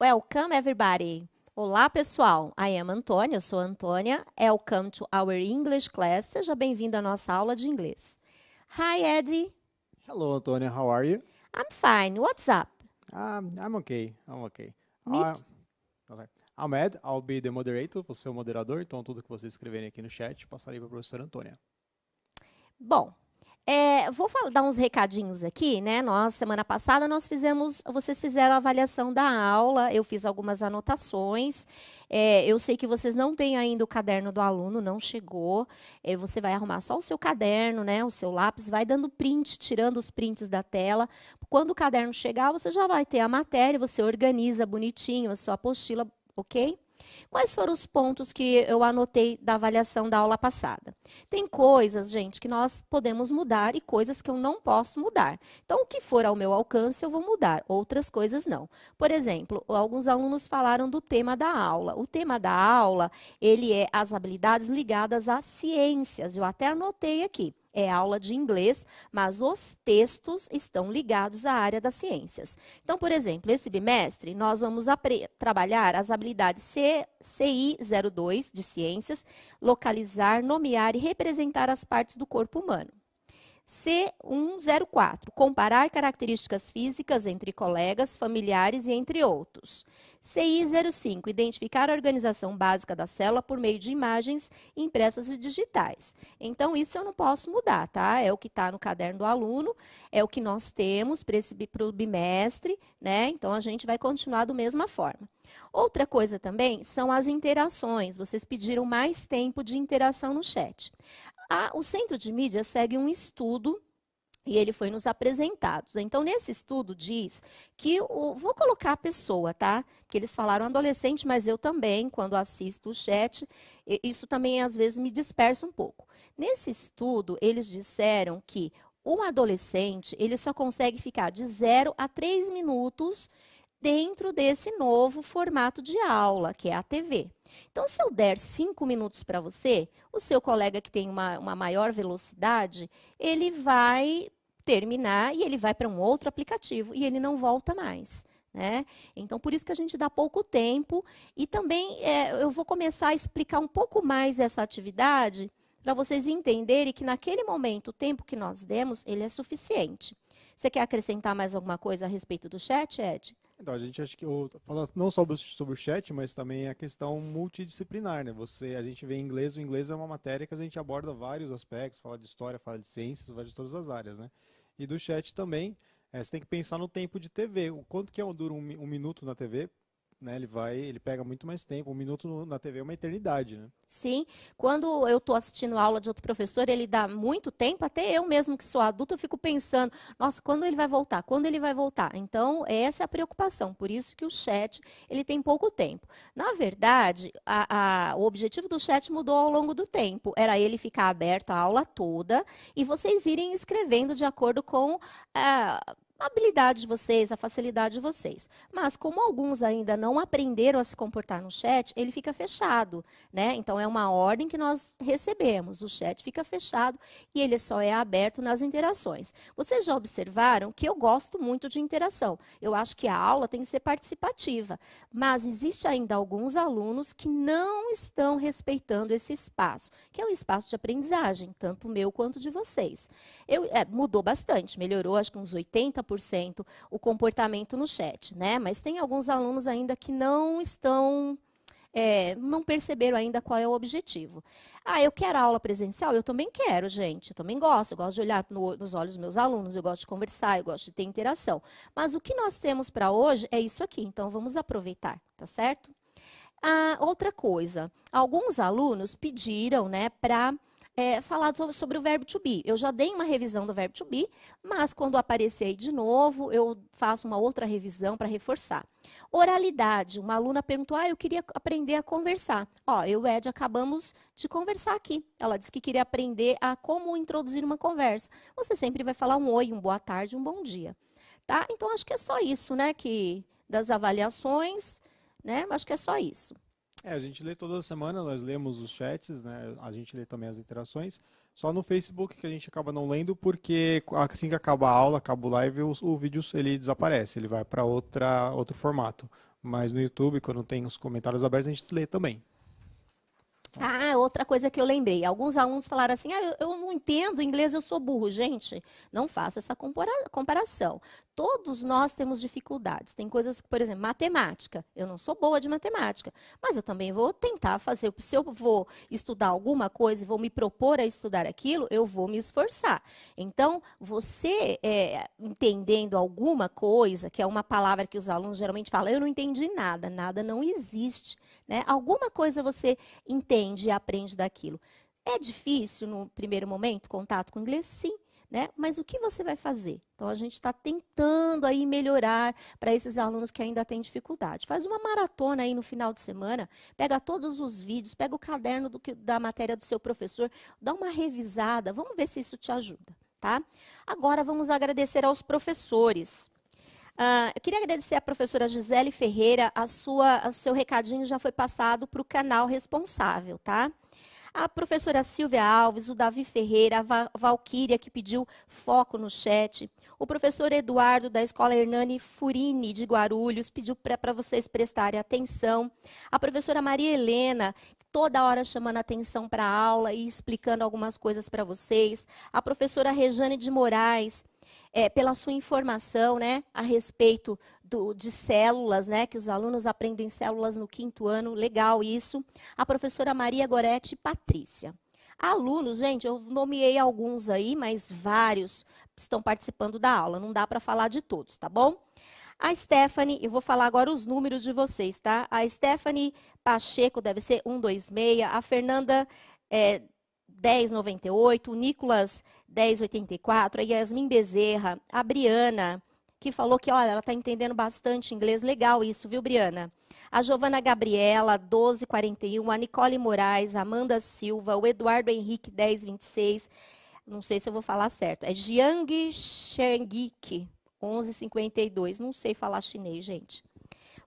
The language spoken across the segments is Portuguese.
Welcome, everybody. Olá, pessoal. I am Antônia, eu sou a Antônia. Welcome to our English class. Seja bem-vindo à nossa aula de inglês. Hi, Eddie. Hello, Antonia. How are you? I'm fine. What's up? I'm okay. I'm okay. Me Okay. I'm Ed. I'll be the moderator. Vou ser o moderador. Então, tudo que vocês escreverem aqui no chat, passarei para a professora Antônia. Bom, vou dar uns recadinhos aqui, né? Semana passada, vocês fizeram a avaliação da aula, eu fiz algumas anotações. Eu sei que vocês não têm ainda o caderno do aluno, não chegou. Você vai arrumar só o seu caderno, né? O seu lápis, vai dando print, tirando os prints da tela. Quando o caderno chegar, você já vai ter a matéria, você organiza bonitinho a sua apostila, ok? Quais foram os pontos que eu anotei da avaliação da aula passada? Tem coisas, gente, que nós podemos mudar e coisas que eu não posso mudar. Então, o que for ao meu alcance, eu vou mudar. Outras coisas, não. Por exemplo, alguns alunos falaram do tema da aula. O tema da aula, ele é as habilidades ligadas às ciências. Eu até anotei aqui. É aula de inglês, mas os textos estão ligados à área das ciências. Então, por exemplo, esse bimestre, nós vamos trabalhar as habilidades CI 02 de ciências, localizar, nomear e representar as partes do corpo humano. C104, comparar características físicas entre colegas, familiares e entre outros. CI05, identificar a organização básica da célula por meio de imagens impressas e digitais. Então, isso eu não posso mudar, tá? É o que está no caderno do aluno, é o que nós temos para o bimestre, né? Então, a gente vai continuar da mesma forma. Outra coisa também são as interações. Vocês pediram mais tempo de interação no chat. O Centro de Mídia segue um estudo e ele foi nos apresentado. Então, nesse estudo diz que, vou colocar a pessoa, tá? Porque eles falaram adolescente, mas eu também, quando assisto o chat, isso também às vezes me dispersa um pouco. Nesse estudo, eles disseram que um adolescente, ele só consegue ficar de 0 a 3 minutos dentro desse novo formato de aula, que é a TV. Então, se eu der 5 minutos para você, o seu colega que tem uma maior velocidade, ele vai terminar e ele vai para um outro aplicativo e ele não volta mais. Né? Então, por isso que a gente dá pouco tempo. E também eu vou começar a explicar um pouco mais essa atividade para vocês entenderem que naquele momento, o tempo que nós demos, ele é suficiente. Você quer acrescentar mais alguma coisa a respeito do chat, Ed? Então, a gente acha que, falando não só sobre o chat, mas também a questão multidisciplinar, né? A gente vê em inglês, o inglês é uma matéria que a gente aborda vários aspectos, fala de história, fala de ciências, fala de todas as áreas, né? E do chat também, você tem que pensar no tempo de TV, o quanto que dura um minuto na TV, né? Ele pega muito mais tempo, um minuto na TV é uma eternidade, né? Sim, quando eu estou assistindo aula de outro professor, ele dá muito tempo, até eu mesmo que sou adulta, eu fico pensando, nossa, quando ele vai voltar? Quando ele vai voltar? Então, essa é a preocupação, por isso que o chat, ele tem pouco tempo. Na verdade, o objetivo do chat mudou ao longo do tempo, era ele ficar aberto a aula toda e vocês irem escrevendo de acordo com a habilidade de vocês, a facilidade de vocês. Mas como alguns ainda não aprenderam a se comportar no chat, ele fica fechado, né? Então é uma ordem que nós recebemos. O chat fica fechado e ele só é aberto nas interações. Vocês já observaram que eu gosto muito de interação. Eu acho que a aula tem que ser participativa, mas existe ainda alguns alunos que não estão respeitando esse espaço, que é um espaço de aprendizagem, tanto meu quanto de vocês. Mudou bastante, melhorou acho que uns 80% o comportamento no chat, né? Mas tem alguns alunos ainda que não estão, não perceberam ainda qual é o objetivo. Eu quero aula presencial? Eu também quero, gente. Eu também gosto. Eu gosto de olhar nos olhos dos meus alunos, eu gosto de conversar, eu gosto de ter interação. Mas o que nós temos para hoje é isso aqui, então vamos aproveitar, tá certo? Outra coisa, alguns alunos pediram, né, para falar sobre o verbo to be. Eu já dei uma revisão do verbo to be, mas quando aparecer aí de novo, eu faço uma outra revisão para reforçar. Oralidade. Uma aluna perguntou, eu queria aprender a conversar. Eu e o Ed acabamos de conversar aqui. Ela disse que queria aprender a como introduzir uma conversa. Você sempre vai falar um oi, um boa tarde, um bom dia. Tá? Então, acho que é só isso, né, das avaliações, né, acho que é só isso. A gente lê toda semana, nós lemos os chats, né? A gente lê também as interações. Só no Facebook que a gente acaba não lendo, porque assim que acaba a aula, acaba o live, o vídeo ele desaparece, ele vai para outro formato. Mas no YouTube, quando tem os comentários abertos, a gente lê também. Ah, outra coisa que eu lembrei. Alguns alunos falaram assim: eu não entendo inglês, eu sou burro. Gente, não faça essa comparação. Todos nós temos dificuldades. Tem coisas que, por exemplo, matemática. Eu não sou boa de matemática, mas eu também vou tentar fazer. Se eu vou estudar alguma coisa e vou me propor a estudar aquilo, eu vou me esforçar. Então, você entendendo alguma coisa, que é uma palavra que os alunos geralmente falam, eu não entendi nada, nada não existe. Né? Alguma coisa você entende e aprende daquilo. É difícil no primeiro momento, contato com o inglês? Sim. Né? Mas o que você vai fazer? Então, a gente está tentando aí melhorar para esses alunos que ainda têm dificuldade. Faz uma maratona aí no final de semana, pega todos os vídeos, pega o caderno da matéria do seu professor, dá uma revisada, vamos ver se isso te ajuda. Tá? Agora, vamos agradecer aos professores. Eu queria agradecer à professora Gisele Ferreira, o seu recadinho já foi passado para o canal responsável, tá? A professora Silvia Alves, o Davi Ferreira, a Valquíria, que pediu foco no chat. O professor Eduardo, da Escola Hernani Furini, de Guarulhos, pediu para vocês prestarem atenção. A professora Maria Helena, toda hora chamando atenção para a aula e explicando algumas coisas para vocês. A professora Rejane de Moraes, pela sua informação, né, a respeito de células, né, que os alunos aprendem células no 5º ano, legal isso. A professora Maria Goretti Patrícia. Alunos, gente, eu nomeei alguns aí, mas vários estão participando da aula, não dá para falar de todos, tá bom? A Stephanie, eu vou falar agora os números de vocês, tá? A Stephanie Pacheco deve ser 126, a Fernanda 1098, o Nicolas 1084, a Yasmin Bezerra, a Briana, que falou que, olha, ela está entendendo bastante inglês. Legal isso, viu, Briana? A Giovana Gabriela, 1241, a Nicole Moraes, a Amanda Silva, o Eduardo Henrique, 1026, não sei se eu vou falar certo, é Jiang Shengik, 1152, não sei falar chinês, gente.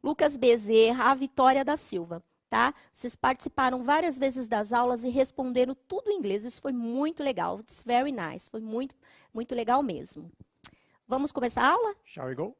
Lucas Bezerra, a Vitória da Silva. Tá? Vocês participaram várias vezes das aulas e responderam tudo em inglês. Isso foi muito legal. It's very nice. Foi muito, muito legal mesmo. Vamos começar a aula? Shall we go?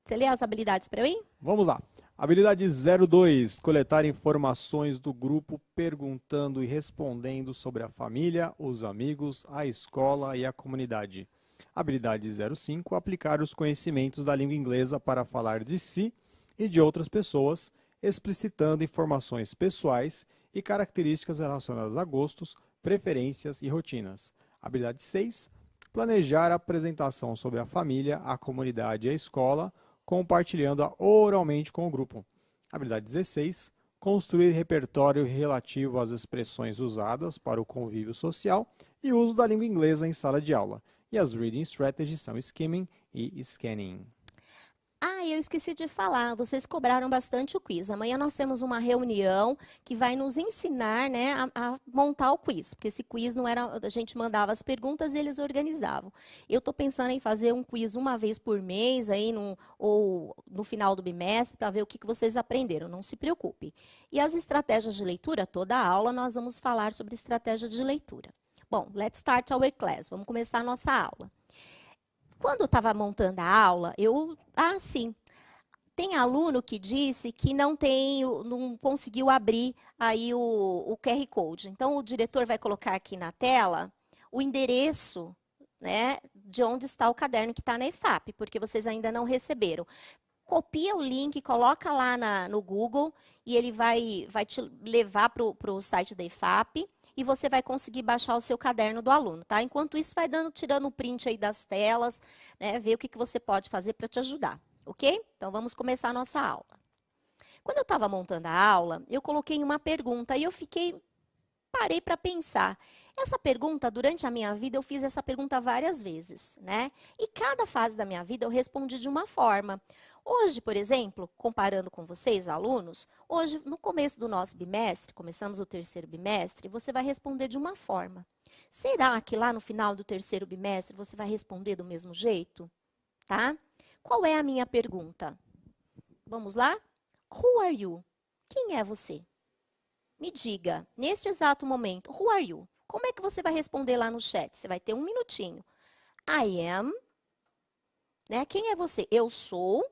Você lê as habilidades para mim? Vamos lá. Habilidade 02, coletar informações do grupo perguntando e respondendo sobre a família, os amigos, a escola e a comunidade. Habilidade 05, aplicar os conhecimentos da língua inglesa para falar de si e de outras pessoas, explicitando informações pessoais e características relacionadas a gostos, preferências e rotinas. Habilidade 6, planejar a apresentação sobre a família, a comunidade e a escola, compartilhando-a oralmente com o grupo. Habilidade 16, construir repertório relativo às expressões usadas para o convívio social e uso da língua inglesa em sala de aula. E as reading strategies são skimming e scanning. Eu esqueci de falar, vocês cobraram bastante o quiz. Amanhã nós temos uma reunião que vai nos ensinar, né, a montar o quiz, porque esse quiz não era, a gente mandava as perguntas e eles organizavam. Eu estou pensando em fazer um quiz uma vez por mês, aí ou no final do bimestre, para ver o que vocês aprenderam, não se preocupe. E as estratégias de leitura, toda a aula nós vamos falar sobre estratégia de leitura. Bom, let's start our class, vamos começar a nossa aula. Quando eu estava montando a aula, sim, tem aluno que disse que não conseguiu abrir aí o QR Code. Então, o diretor vai colocar aqui na tela o endereço, né, de onde está o caderno que está na EFAP, porque vocês ainda não receberam. Copia o link, coloca lá no Google e ele vai te levar para o site da EFAP. E você vai conseguir baixar o seu caderno do aluno, tá? Enquanto isso, vai tirando o print aí das telas, né? Ver o que você pode fazer para te ajudar, ok? Então, vamos começar a nossa aula. Quando eu estava montando a aula, eu coloquei uma pergunta e parei para pensar. Essa pergunta, durante a minha vida, eu fiz essa pergunta várias vezes, né? E cada fase da minha vida eu respondi de uma forma. Hoje, por exemplo, comparando com vocês, alunos, hoje, no começo do nosso bimestre, começamos o 3º bimestre, você vai responder de uma forma. Será que lá no final do 3º bimestre você vai responder do mesmo jeito? Tá? Qual é a minha pergunta? Vamos lá? Who are you? Quem é você? Me diga, neste exato momento, who are you? Como é que você vai responder lá no chat? Você vai ter um minutinho. I am. Né? Quem é você? Eu sou.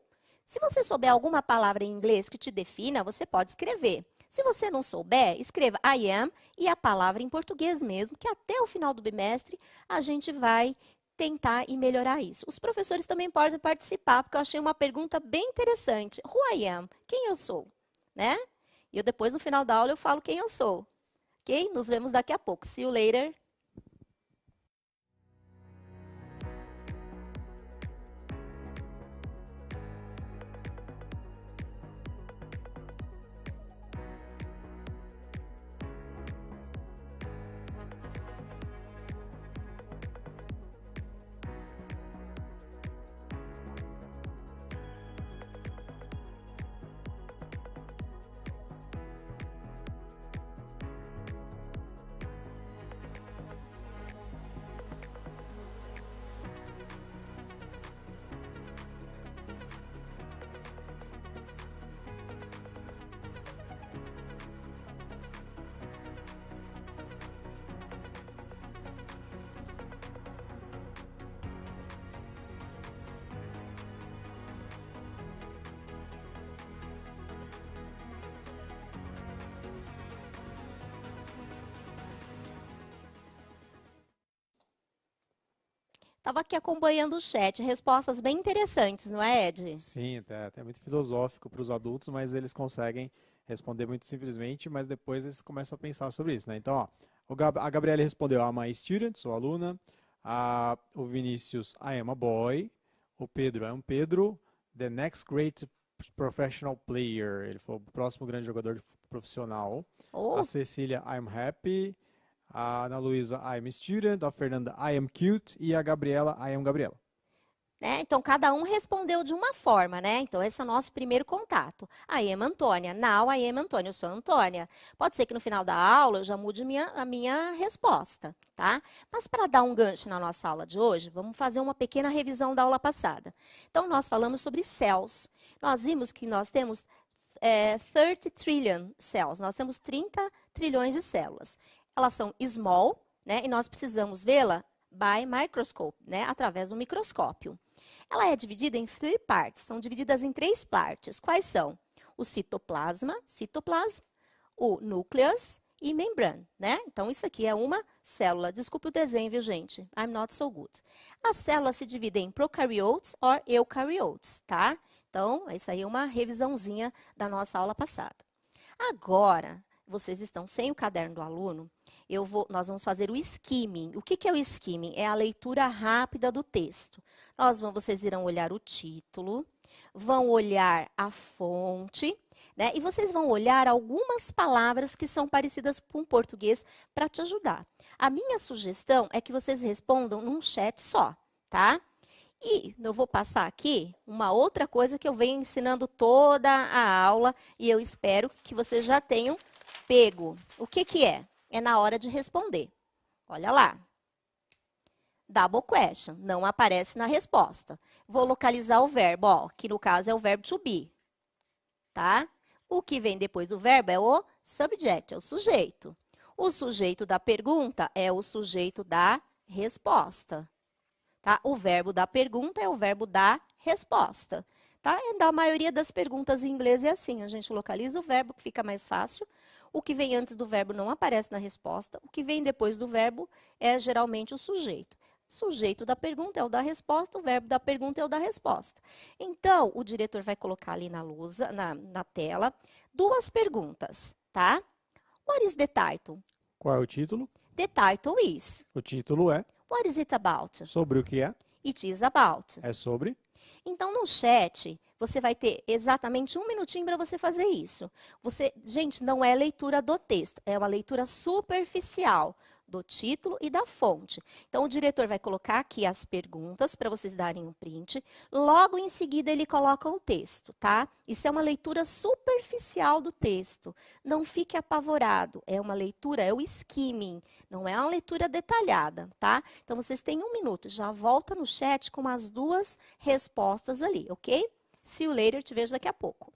Se você souber alguma palavra em inglês que te defina, você pode escrever. Se você não souber, escreva I am e a palavra em português mesmo, que até o final do bimestre a gente vai tentar e melhorar isso. Os professores também podem participar, porque eu achei uma pergunta bem interessante. Who I am? Quem eu sou? Né? E eu depois, no final da aula, eu falo quem eu sou. Ok? Nos vemos daqui a pouco. See you later. Estava aqui acompanhando o chat. Respostas bem interessantes, não é, Ed? Sim, até muito filosófico para os adultos, mas eles conseguem responder muito simplesmente, mas depois eles começam a pensar sobre isso, né? Então, ó, a Gabriele respondeu, I'm a student, sou aluna. O Vinícius, I am a boy. O Pedro, é um Pedro. The next great professional player. Ele foi o próximo grande jogador profissional. A Oh, Cecília, I'm happy. A Ana Luísa, I am student. A Fernanda, I am cute. E a Gabriela, I am Gabriela. né? Então, cada um respondeu de uma forma, né? Então, esse é o nosso primeiro contato. I am Antônia. Now, I am Antônia. Eu sou Antônia. Pode ser que no final da aula eu já mude a minha resposta, tá? Mas para dar um gancho na nossa aula de hoje, vamos fazer uma pequena revisão da aula passada. Então, nós falamos sobre cells. Nós vimos que nós temos 30 trillion cells. Nós temos 30 trilhões de células. Elas são small, né? E nós precisamos vê-la by microscope, né? Através do microscópio. Ela é dividida em three parts, são divididas em três partes. Quais são? O citoplasma, o núcleus e membrana, né? Então, isso aqui é uma célula. Desculpe o desenho, viu, gente? I'm not so good. As células se dividem em prokaryotes ou eukaryotes, tá? Então, isso aí é uma revisãozinha da nossa aula passada. Agora, vocês estão sem o caderno do aluno, nós vamos fazer o skimming. O que é o skimming? É a leitura rápida do texto. Vocês irão olhar o título, vão olhar a fonte, né? E vocês vão olhar algumas palavras que são parecidas com o português para te ajudar. A minha sugestão é que vocês respondam num chat só, tá? E eu vou passar aqui uma outra coisa que eu venho ensinando toda a aula e eu espero que vocês já tenham pego. O que é? É na hora de responder. Olha lá. Double question, não aparece na resposta. Vou localizar o verbo, ó, que no caso é o verbo to be, tá? O que vem depois do verbo é o subject, é o sujeito. O sujeito da pergunta é o sujeito da resposta. Tá? O verbo da pergunta é o verbo da resposta. Tá? E da maioria das perguntas em inglês é assim, a gente localiza o verbo que fica mais fácil, o que vem antes do verbo não aparece na resposta, o que vem depois do verbo é geralmente o sujeito. O sujeito da pergunta é o da resposta, o verbo da pergunta é o da resposta. Então, o diretor vai colocar ali na tela, duas perguntas, tá? What is the title? Qual é o título? The title is. O título é What is it about? sobre o que é? It is about. É sobre. Então, no chat, você vai ter exatamente um minutinho para você fazer isso. Gente, não é leitura do texto, é uma leitura superficial do título e da fonte. Então, o diretor vai colocar aqui as perguntas para vocês darem um print. Logo em seguida, ele coloca o texto, tá? Isso é uma leitura superficial do texto. Não fique apavorado. É uma leitura, é o skimming. Não é uma leitura detalhada, tá? Então, vocês têm um minuto. Já volta no chat com as duas respostas ali, ok? See you later. Te vejo daqui a pouco.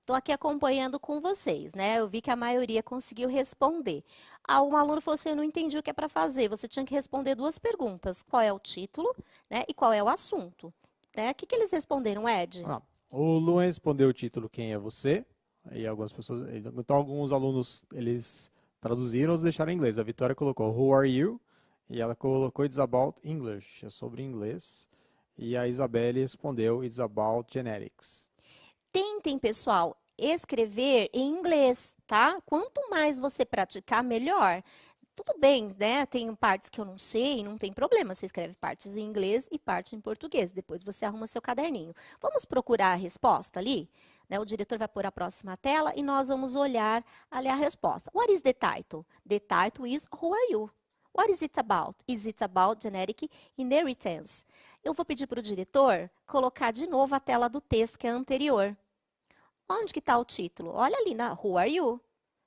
Estou aqui acompanhando com vocês, né? Eu vi que a maioria conseguiu responder. Um aluno falou assim, eu não entendi o que é para fazer. Você tinha que responder duas perguntas. Qual é o título, né? E qual é o assunto, né? O que eles responderam, Ed? Ah, o Luan respondeu o título Quem é você? E algumas pessoas, então alguns alunos eles traduziram ou deixaram em inglês. A Vitória colocou Who are you? E ela colocou It's about English, é sobre inglês. E a Isabelle respondeu It's about genetics. Tentem, pessoal, escrever em inglês, tá? Quanto mais você praticar, melhor. Tudo bem, né? Tem partes que eu não sei, não tem problema. Você escreve partes em inglês e parte em português. Depois você arruma seu caderninho. Vamos procurar a resposta ali? Né? O diretor vai pôr a próxima tela e nós vamos olhar ali a resposta. What is the title? The title is Who are you? What is it about? Is it about genetic inheritance? Eu vou pedir para o diretor colocar de novo a tela do texto que é anterior. Onde que está o título? Olha ali na Who are you?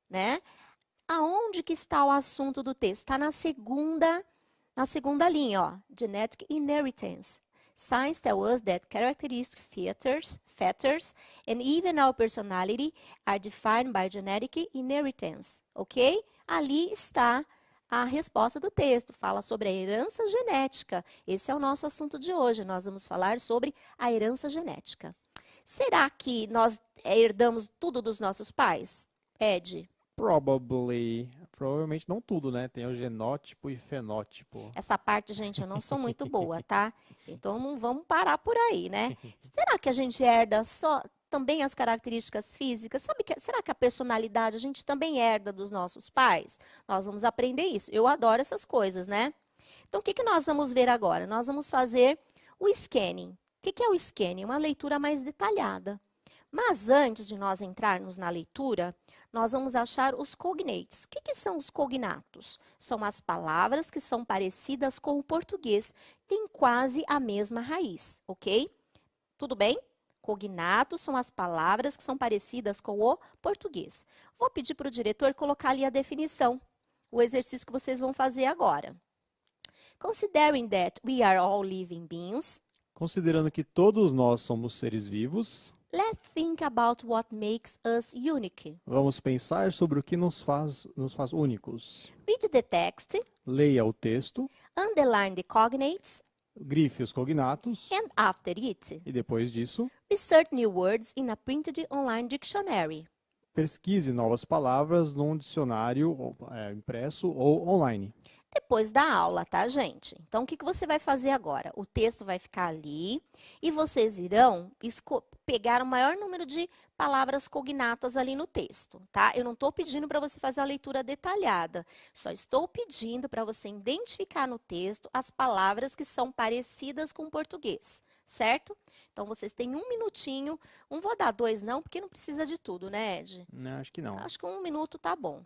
Né? Aonde que está o assunto do texto? Está na segunda linha, ó. Genetic inheritance. Science tells us that characteristic features, and even our personality are defined by genetic inheritance, ok? Ali está a resposta do texto. Fala sobre a herança genética. Esse é o nosso assunto de hoje. Nós vamos falar sobre a herança genética. Será que nós herdamos tudo dos nossos pais? Ed? Provavelmente não tudo, né? Tem o genótipo e fenótipo. Essa parte, gente, eu não sou muito boa, tá? Então não vamos parar por aí, né? Será que a gente herda só também as características físicas? Será que a personalidade a gente também herda dos nossos pais? Nós vamos aprender isso. Eu adoro essas coisas, né? Então, o que nós vamos ver agora? Nós vamos fazer o scanning. O que é o scanning? Uma leitura mais detalhada. Mas antes de nós entrarmos na leitura, nós vamos achar os cognates. O que são os cognatos? São as palavras que são parecidas com o português, têm quase a mesma raiz, ok? Tudo bem? Cognatos são as palavras que são parecidas com o português. Vou pedir para o diretor colocar ali a definição, o exercício que vocês vão fazer agora. Considering that we are all living beings, considerando que todos nós somos seres vivos, let's think about what makes us unique. vamos pensar sobre o que nos faz únicos. Read the text, Leia o texto, underline the cognates, grife os cognatos, and after it, e depois disso, insert new words in a printed online dictionary. pesquise novas palavras num dicionário impresso ou online. Depois da aula, tá, gente? Então, o que você vai fazer agora? O texto vai ficar ali e vocês irão pegar o maior número de palavras cognatas ali no texto, tá? Eu não estou pedindo para você fazer a leitura detalhada, só estou pedindo para você identificar no texto as palavras que são parecidas com o português, certo? Então, vocês têm um minutinho, não vou dar 2 não, porque não precisa de tudo, né, Ed? Não, acho que não. Acho que 1 minuto tá bom.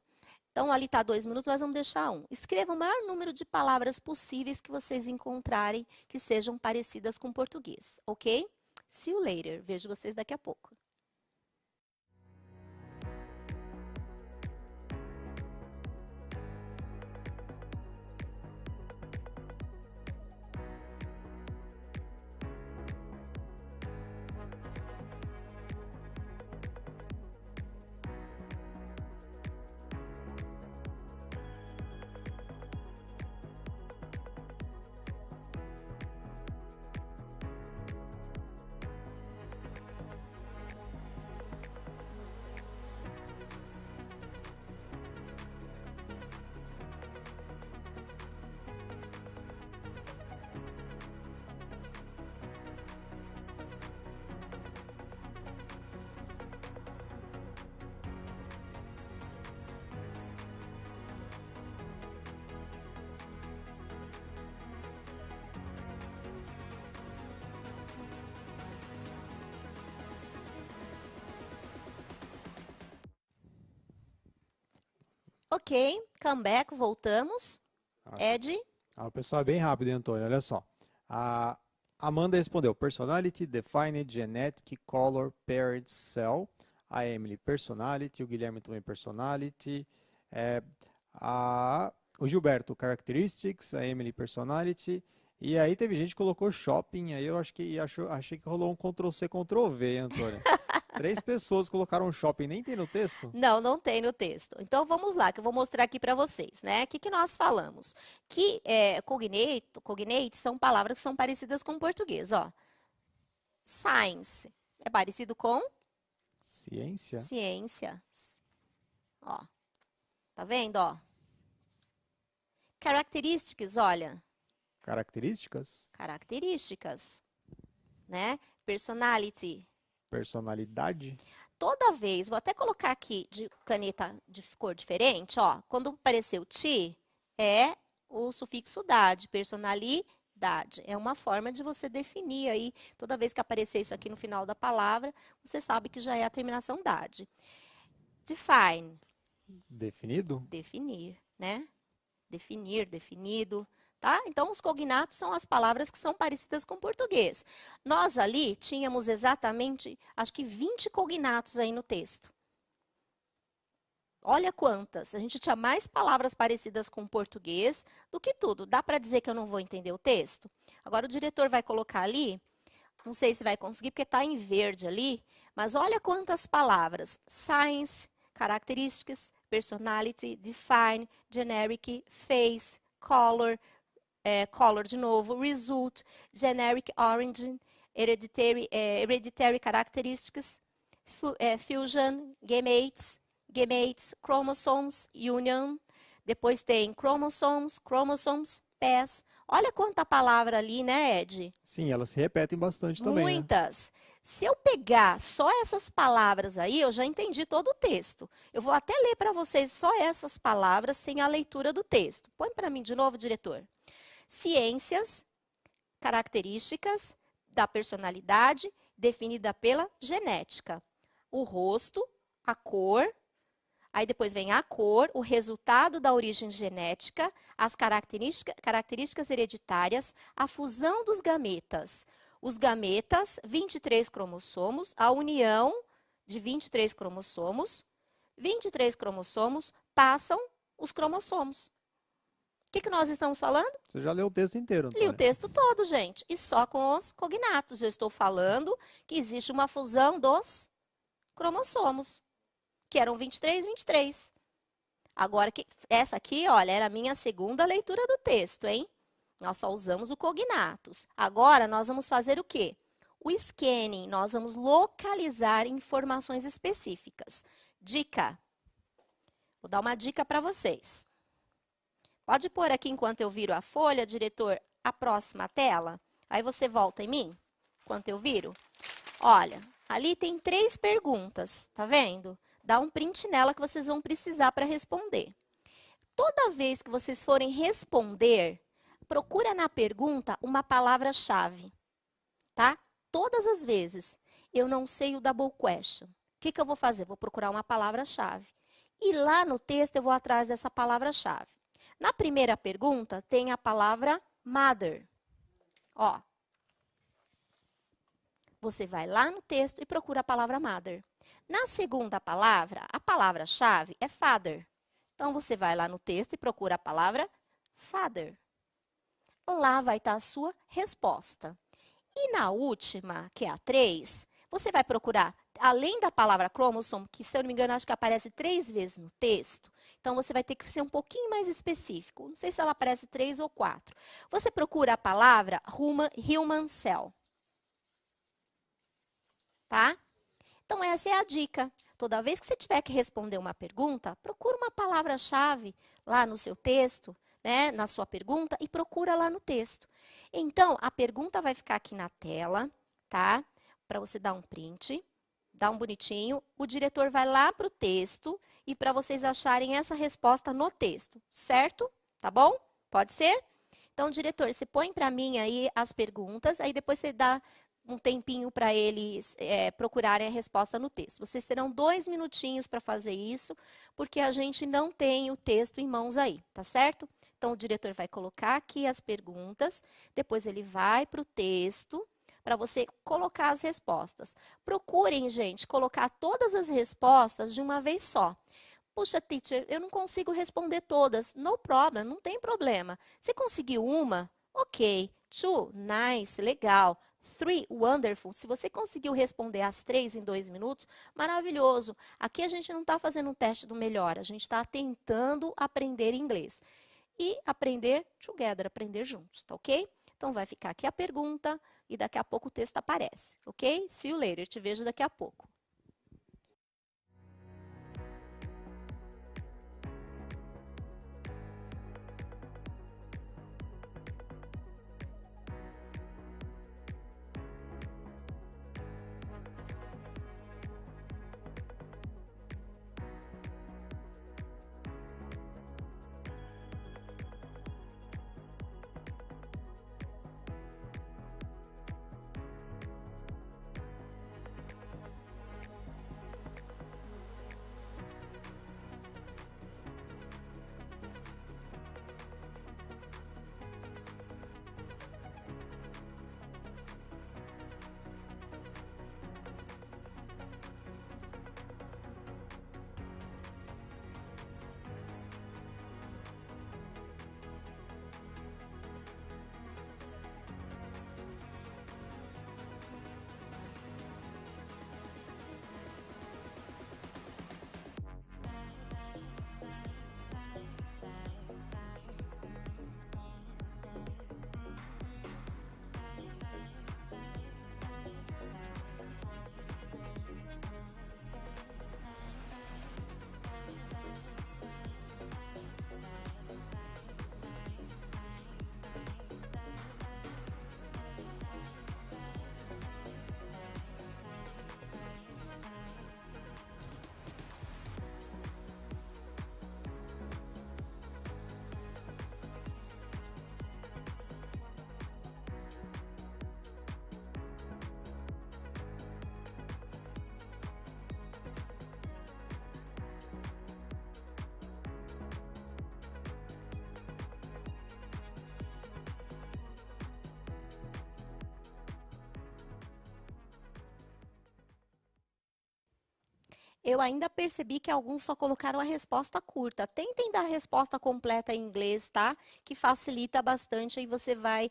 Então, ali está 2 minutos, nós vamos deixar 1. Escreva o maior número de palavras possíveis que vocês encontrarem que sejam parecidas com português, ok? See you later. Vejo vocês daqui a pouco. Ok, come back, voltamos. Ed? O pessoal é bem rápido, hein, Antônio? Olha só. A Amanda respondeu Personality, Defined, Genetic, Color, Parent, Cell. A Emily, Personality. O Guilherme também Personality. O Gilberto, Characteristics. A Emily, Personality. E aí teve gente que colocou Shopping. Aí eu achei que rolou um Ctrl-C, Ctrl-V, hein, Antônio? 3 pessoas colocaram shopping, nem tem no texto? Não, não tem no texto. Então, vamos lá, que eu vou mostrar aqui para vocês, né? O que nós falamos? Que cognate são palavras que são parecidas com o português, ó. Science é parecido com Ciência. ciência. Ó, tá vendo, ó? Characteristics, olha. Características. Características, né? Personality. Personalidade. Toda vez, vou até colocar aqui de caneta de cor diferente, ó. Quando aparecer o ti, é o sufixo dade, personalidade. É uma forma de você definir aí, toda vez que aparecer isso aqui no final da palavra, você sabe que já é a terminação dade. Define. Definido. Definir, né? Definir, definido, tá? Então, os cognatos são as palavras que são parecidas com o português. Nós ali tínhamos exatamente, acho que 20 cognatos aí no texto. Olha quantas. A gente tinha mais palavras parecidas com o português do que tudo. Dá para dizer que eu não vou entender o texto? Agora, o diretor vai colocar ali, não sei se vai conseguir, porque está em verde ali, mas olha quantas palavras. Science, characteristics, personality, define, generic, face, color, color de novo, result, generic origin, hereditary characteristics, fusion, gametes, chromosomes, union, depois tem chromosomes, pass. Olha quanta palavra ali, né, Ed? Sim, elas se repetem bastante também, né? Muitas. Se eu pegar só essas palavras aí, eu já entendi todo o texto. Eu vou até ler para vocês só essas palavras sem a leitura do texto. Põe para mim de novo, diretor. Ciências, características da personalidade definida pela genética. O rosto, a cor, aí depois vem a cor, o resultado da origem genética, as características hereditárias, a fusão dos gametas. Os gametas, 23 cromossomos, a união de 23 cromossomos passam os cromossomos. O que nós estamos falando? Você já leu o texto inteiro, Antônia. Li o texto todo, gente. E só com os cognatos. Eu estou falando que existe uma fusão dos cromossomos, que eram 23, 23. Agora, essa aqui, olha, era a minha segunda leitura do texto, hein? Nós só usamos o cognatos. Agora, nós vamos fazer o quê? O scanning. Nós vamos localizar informações específicas. Dica. Vou dar uma dica para vocês. Pode pôr aqui, enquanto eu viro a folha, diretor, a próxima tela. Aí você volta em mim, enquanto eu viro. Olha, ali tem 3 perguntas, tá vendo? Dá um print nela que vocês vão precisar para responder. Toda vez que vocês forem responder, procura na pergunta uma palavra-chave, tá? Todas as vezes. Eu não sei o double question. O que eu vou fazer? Vou procurar uma palavra-chave. E lá no texto eu vou atrás dessa palavra-chave. Na primeira pergunta, tem a palavra mother. Ó. Você vai lá no texto e procura a palavra mother. Na segunda palavra, a palavra-chave é father. Então, você vai lá no texto e procura a palavra father. Lá vai estar a sua resposta. E na última, que é a 3, você vai procurar, além da palavra chromosome, que, se eu não me engano, acho que aparece 3 vezes no texto, então você vai ter que ser um pouquinho mais específico. Não sei se ela aparece 3 ou 4. Você procura a palavra human cell. Tá? Então, essa é a dica. Toda vez que você tiver que responder uma pergunta, procura uma palavra-chave lá no seu texto, né, na sua pergunta, e procura lá no texto. Então, a pergunta vai ficar aqui na tela, tá? Para você dar um print, dar um bonitinho. O diretor vai lá para o texto e para vocês acharem essa resposta no texto, certo? Tá bom? Pode ser? Então, diretor, você põe para mim aí as perguntas, aí depois você dá um tempinho para eles procurarem a resposta no texto. Vocês terão 2 minutinhos para fazer isso, porque a gente não tem o texto em mãos aí, tá certo? Então, o diretor vai colocar aqui as perguntas, depois ele vai para o texto, para você colocar as respostas. Procurem, gente, colocar todas as respostas de uma vez só. Puxa, teacher, eu não consigo responder todas. No problem, não tem problema. Você conseguiu uma? Ok. 2, nice, legal. 3, wonderful. Se você conseguiu responder as 3 em 2 minutos, maravilhoso. Aqui a gente não está fazendo um teste do melhor, a gente está tentando aprender inglês. E aprender together, aprender juntos, tá ok? Então vai ficar aqui a pergunta e daqui a pouco o texto aparece, ok? See you later, te vejo daqui a pouco. Eu ainda percebi que alguns só colocaram a resposta curta. Tentem dar a resposta completa em inglês, tá? Que facilita bastante e você vai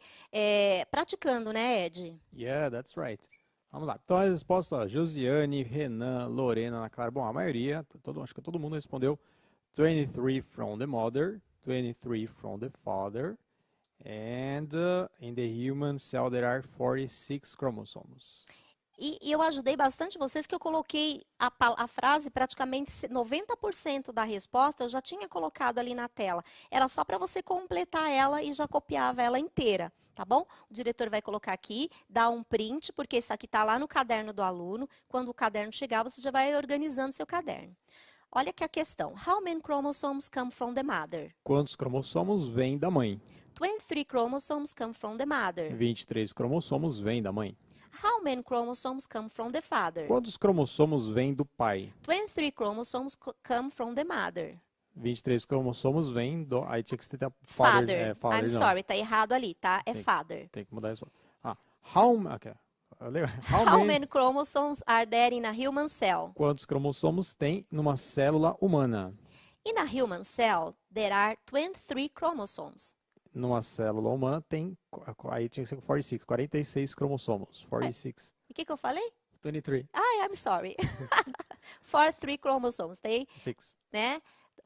praticando, né, Ed? Yeah, that's right. Vamos lá. Então, a resposta, Josiane, Renan, Lorena, Ana Clara. Bom, a maioria, acho que todo mundo respondeu 23 from the mother, 23 from the father, and in the human cell there are 46 chromosomes. E eu ajudei bastante vocês que eu coloquei a frase, praticamente 90% da resposta eu já tinha colocado ali na tela. Era só para você completar ela e já copiava ela inteira, tá bom? O diretor vai colocar aqui, dá um print, porque isso aqui está lá no caderno do aluno. Quando o caderno chegar, você já vai organizando seu caderno. Olha aqui a questão. How many chromosomes come from the mother? Quantos cromossomos vêm da mãe? 23 chromosomes come from the mother. 23 cromossomos vêm da mãe. How many chromosomes come from the father? Quantos cromossomos vêm do pai? 23 chromosomes come from the mother. 23 cromossomos vêm do... Aí tinha que ter Father. father I'm não. sorry, tá errado ali, tá? É Tem- father. Tem que mudar isso. Okay. How many chromosomes are there in a human cell? Quantos cromossomos tem numa célula humana? In a human cell, there are 23 chromosomes. Numa célula humana tem... Aí tinha que ser 46. 46 cromossomos. 46. E o que eu falei? 23. Ai, I'm sorry. 43 chromosomes, tem, 6. né?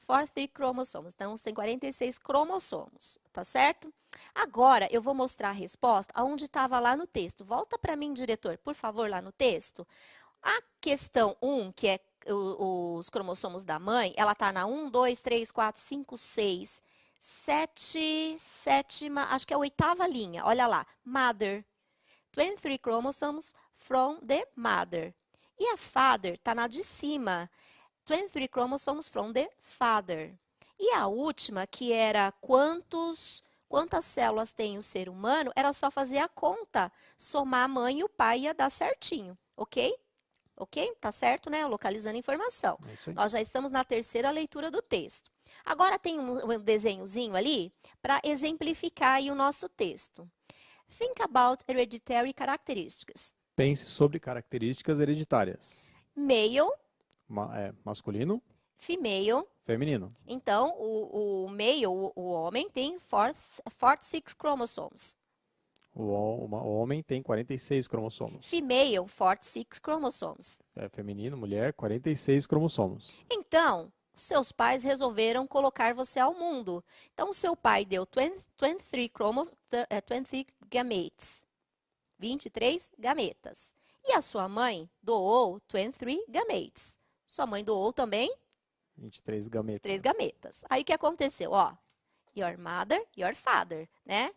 43 chromosomes. Então, tem 46 cromossomos, tá certo? Agora, eu vou mostrar a resposta aonde estava lá no texto. Volta para mim, diretor, por favor, lá no texto. A questão 1, que é os cromossomos da mãe, ela está na 1, 2, 3, 4, 5, 6, 7, sétima, acho que é a 8ª linha. Olha lá, mother. 23 chromosomes from the mother. E a father está na de cima. 23 chromosomes from the father. E a última, que era quantas células tem o ser humano, era só fazer a conta, somar a mãe e o pai ia dar certinho, ok? Ok? Tá certo, né? Localizando informação. É isso aí. Nós já estamos na 3ª leitura do texto. Agora tem um desenhozinho ali para exemplificar aí o nosso texto. Think about hereditary characteristics. Pense sobre características hereditárias. Male, Masculino, female. feminino. Então, o male, o homem, tem 46 chromosomes. O homem tem 46 cromossomos. Female, 46 chromosomes. É feminino, mulher, 46 cromossomos. Então, seus pais resolveram colocar você ao mundo. Então, seu pai deu 23 gametes. 23 gametas. E a sua mãe doou 23 gametes. Sua mãe doou também 23 gametas. 3 gametas. Aí o que aconteceu? Ó, your mother, your father, né?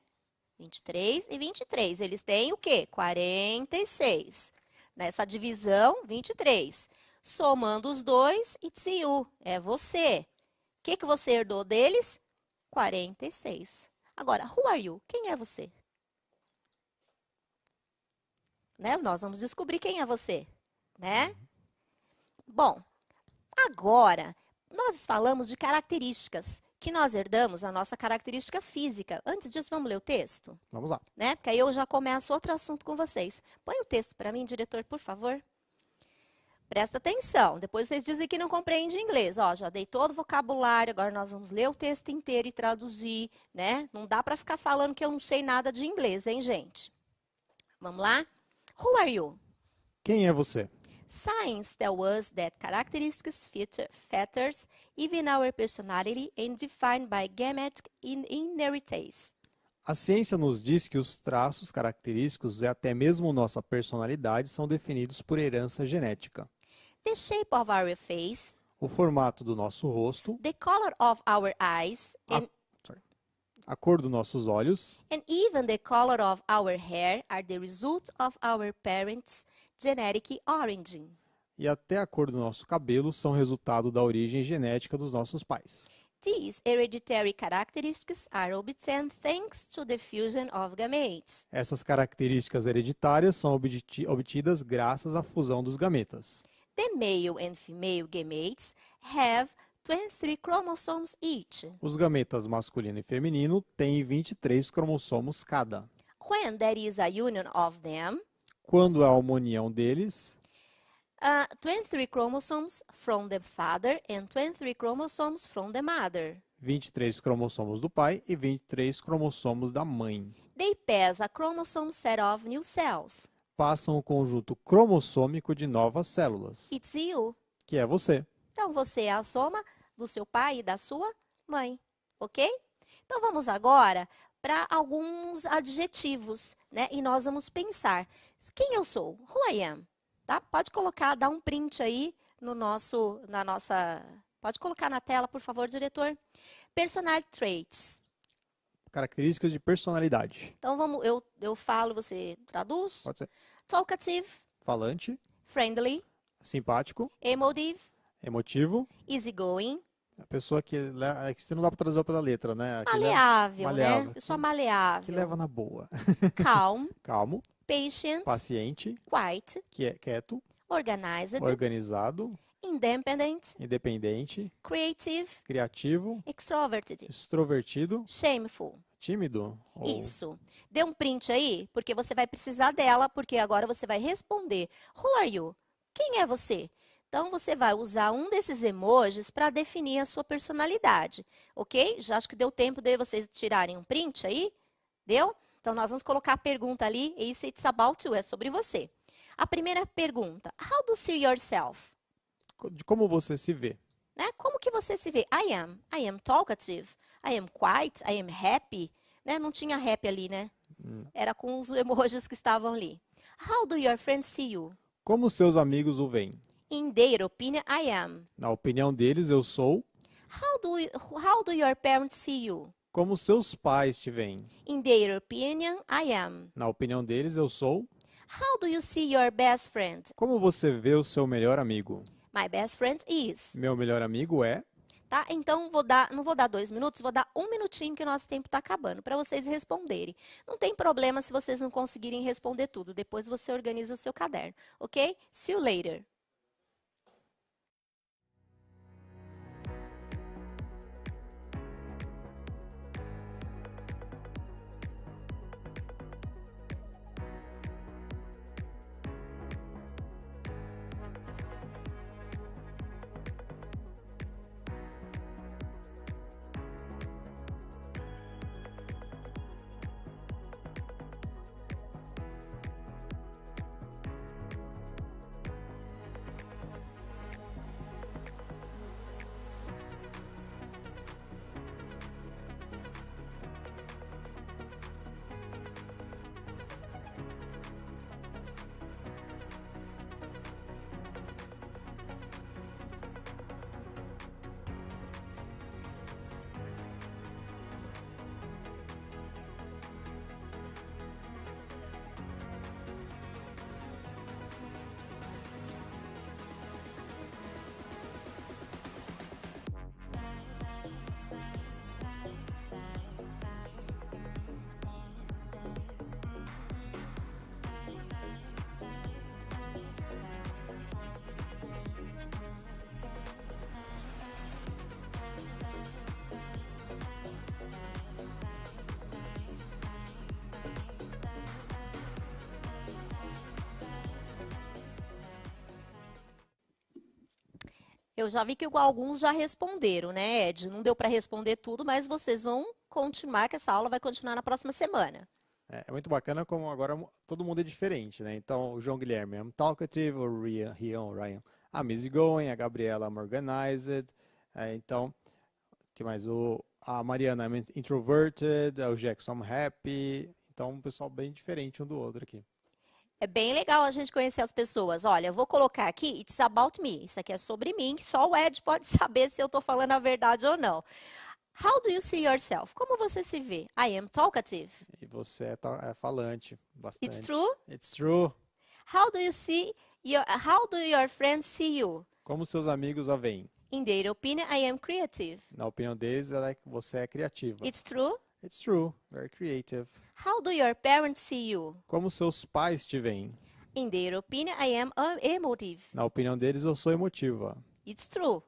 23 e 23. Eles têm o quê? 46. Nessa divisão, 23. Somando os dois, it's you. É você. O que você herdou deles? 46. Agora, who are you? Quem é você? Né? Nós vamos descobrir quem é você, né? Bom, agora, nós falamos de características que nós herdamos, a nossa característica física. Antes disso, vamos ler o texto? Vamos lá. Né? Porque aí eu já começo outro assunto com vocês. Põe o texto para mim, diretor, por favor. Presta atenção. Depois vocês dizem que não compreende inglês. Ó, já dei todo o vocabulário, agora nós vamos ler o texto inteiro e traduzir, né? Não dá para ficar falando que eu não sei nada de inglês, hein, gente? Vamos lá? Who are you? Quem é você? Science tells us that characteristics features even our personality and defined by gametic inheritance. A ciência nos diz que os traços característicos e até mesmo nossa personalidade são definidos por herança genética. The shape of our face, O formato do nosso rosto, the color of our eyes, a cor dos nossos olhos and even the color of our hair are the result of our parents' genetic origin. e até a cor do nosso cabelo são resultado da origem genética dos nossos pais. These hereditary characteristics are obtained thanks to the fusion of gametes. Essas características hereditárias são obtidas graças à fusão dos gametas. The male and female gametes have 23 chromosomes each. Os gametas masculino e feminino têm 23 cromossomos cada. When there is a union of them, Quando há uma união deles, 23 chromosomes from the father and 23 chromosomes from the mother. 23 cromossomos do pai e 23 cromossomos da mãe. They pass a chromosome set of new cells. Passam o conjunto cromossômico de novas células, It's you. que é você. Então, você é a soma do seu pai e da sua mãe, ok? Então, vamos agora para alguns adjetivos, né? E nós vamos pensar, quem eu sou? Who I am? Tá? Pode colocar, dá um print aí pode colocar na tela, por favor, diretor. Personality traits. Características de personalidade. Então, eu falo, você traduz? Pode ser Talkative, falante, friendly, simpático, emotive, emotivo. easygoing, A pessoa que você não dá para traduzir pela letra, né? maleável, né? maleável. Pessoa Que maleável. leva na boa. Calm, Calmo, patient, paciente, quiet, quieto, organized, organizado, independent, independente, creative, criativo, extroverted, extrovertido, shameful. tímido. Isso. Dê um print aí, porque você vai precisar dela, porque agora você vai responder. Who are you? Quem é você? Então, você vai usar um desses emojis para definir a sua personalidade, ok? Já acho que deu tempo de vocês tirarem um print aí. Deu? Então, nós vamos colocar a pergunta ali, It's about you, é sobre você. A primeira pergunta, How do you see yourself? De como você se vê. Né? Como que você se vê? I am talkative, I am quiet, I am happy. Né? Não tinha happy ali, né? Era com os emojis que estavam ali. How do your friends see you? Como seus amigos o veem? In their opinion, I am. Na opinião deles, eu sou. How do your parents see you? Como seus pais te veem? In their opinion, I am. Na opinião deles, eu sou. How do you see your best friend? Como você vê o seu melhor amigo? My best friend is. Meu melhor amigo é. Tá? Então, não vou dar 2 minutos, vou dar 1 minutinho que o nosso tempo está acabando, para vocês responderem. Não tem problema se vocês não conseguirem responder tudo. Depois você organiza o seu caderno, ok? See you later. Eu já vi que alguns já responderam, né, Ed? Não deu para responder tudo, mas vocês vão continuar, que essa aula vai continuar na próxima semana. É muito bacana como agora todo mundo é diferente, né? Então, o João Guilherme, I'm talkative, o Ryan, I'm easygoing, a Gabriela, I'm organized. Então, que mais? A Mariana, I'm introverted, o Jackson, I'm happy. Então, um pessoal bem diferente um do outro aqui. É bem legal a gente conhecer as pessoas. Olha, eu vou colocar aqui, it's about me. Isso aqui é sobre mim, que só o Ed pode saber se eu estou falando a verdade ou não. How do you see yourself? Como você se vê? I am talkative. E você é falante, bastante. It's true? It's true. How do your friends see you? Como seus amigos a veem? In their opinion, I am creative. Na opinião deles, você é criativa. It's true? It's true. Very creative. How do your parents see you? Como seus pais te veem? In their opinion, I am emotive. Na opinião deles, eu sou emotiva. It's true.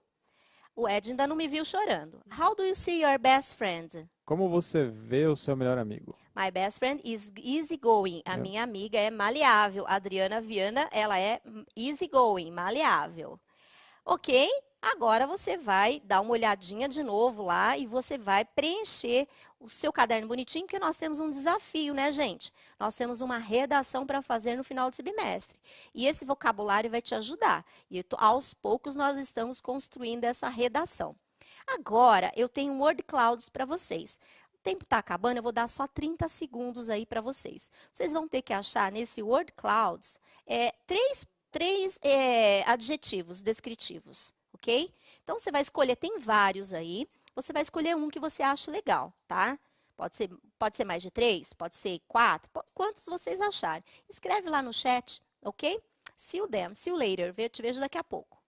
O Ed ainda não me viu chorando. How do you see your best friend? Como você vê o seu melhor amigo? My best friend is easygoing. A minha amiga é maleável. A Adriana Viana, ela é easygoing, maleável. Ok? Agora você vai dar uma olhadinha de novo lá e você vai preencher o seu caderno bonitinho, porque nós temos um desafio, né, gente? Nós temos uma redação para fazer no final do semestre. E esse vocabulário vai te ajudar. E aos poucos nós estamos construindo essa redação. Agora, eu tenho word clouds para vocês. O tempo está acabando, eu vou dar só 30 segundos aí para vocês. Vocês vão ter que achar nesse word clouds três adjetivos descritivos, ok? Então, você vai escolher, tem vários aí, você vai escolher um que você acha legal, tá? Pode ser mais de 3, pode ser 4, quantos vocês acharem. Escreve lá no chat, ok? See you then, see you later, eu te vejo daqui a pouco.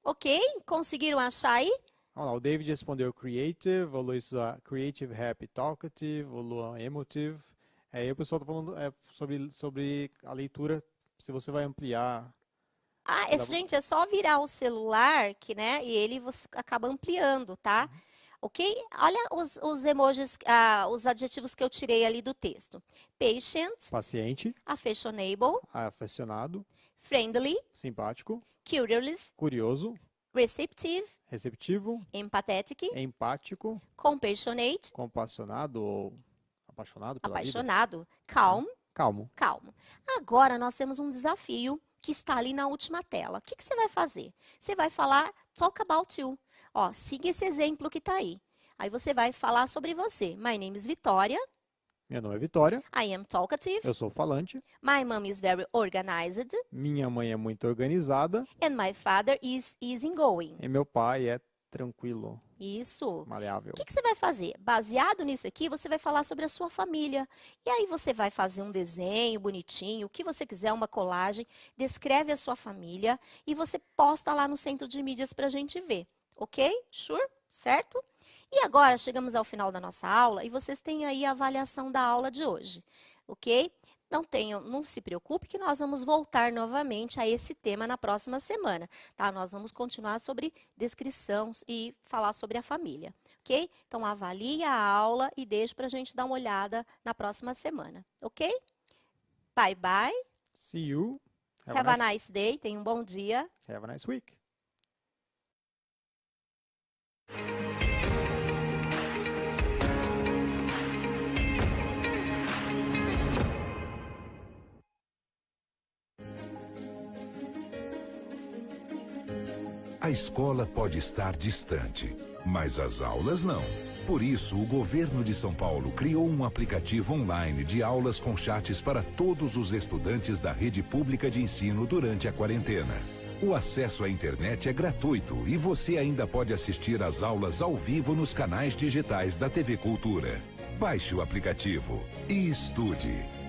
Ok? Conseguiram achar aí? Olha lá, o David respondeu creative, o Luiz creative, happy, talkative, o Luan emotive. Aí o pessoal está falando sobre a leitura, se você vai ampliar. Gente, é só virar o celular, né? E você acaba ampliando, tá? Ok? Olha os emojis, os adjetivos que eu tirei ali do texto. Patient. Paciente. Affectionable. Afecionado. Friendly. Simpático. Curious. Curioso. Receptive. Receptivo. Empathetic. Empático. Compassionate. Compassionado ou apaixonado pela vida. Apaixonado. Calm. Calmo. Calmo. Agora nós temos um desafio que está ali na última tela. O que você vai fazer? Você vai falar talk about you. Ó, siga esse exemplo que está aí. Aí você vai falar sobre você. My name is Vitória. Meu nome é Vitória. I am talkative. Eu sou falante. My mom is very organized. Minha mãe é muito organizada. And my father is easygoing. E meu pai é tranquilo. Isso. Maleável. O que você vai fazer? Baseado nisso aqui, você vai falar sobre a sua família. E aí você vai fazer um desenho bonitinho, o que você quiser, uma colagem, descreve a sua família e você posta lá no centro de mídias para a gente ver. Ok? Sure? Certo? E agora chegamos ao final da nossa aula e vocês têm aí a avaliação da aula de hoje. Ok? Não se preocupe que nós vamos voltar novamente a esse tema na próxima semana, tá? Nós vamos continuar sobre descrição e falar sobre a família, ok? Então, avalie a aula e deixe para a gente dar uma olhada na próxima semana, ok? Bye, bye. See you. Have a nice day. Tenha um bom dia. Have a nice week. A escola pode estar distante, mas as aulas não. Por isso, o governo de São Paulo criou um aplicativo online de aulas com chats para todos os estudantes da rede pública de ensino durante a quarentena. O acesso à internet é gratuito e você ainda pode assistir às aulas ao vivo nos canais digitais da TV Cultura. Baixe o aplicativo e estude.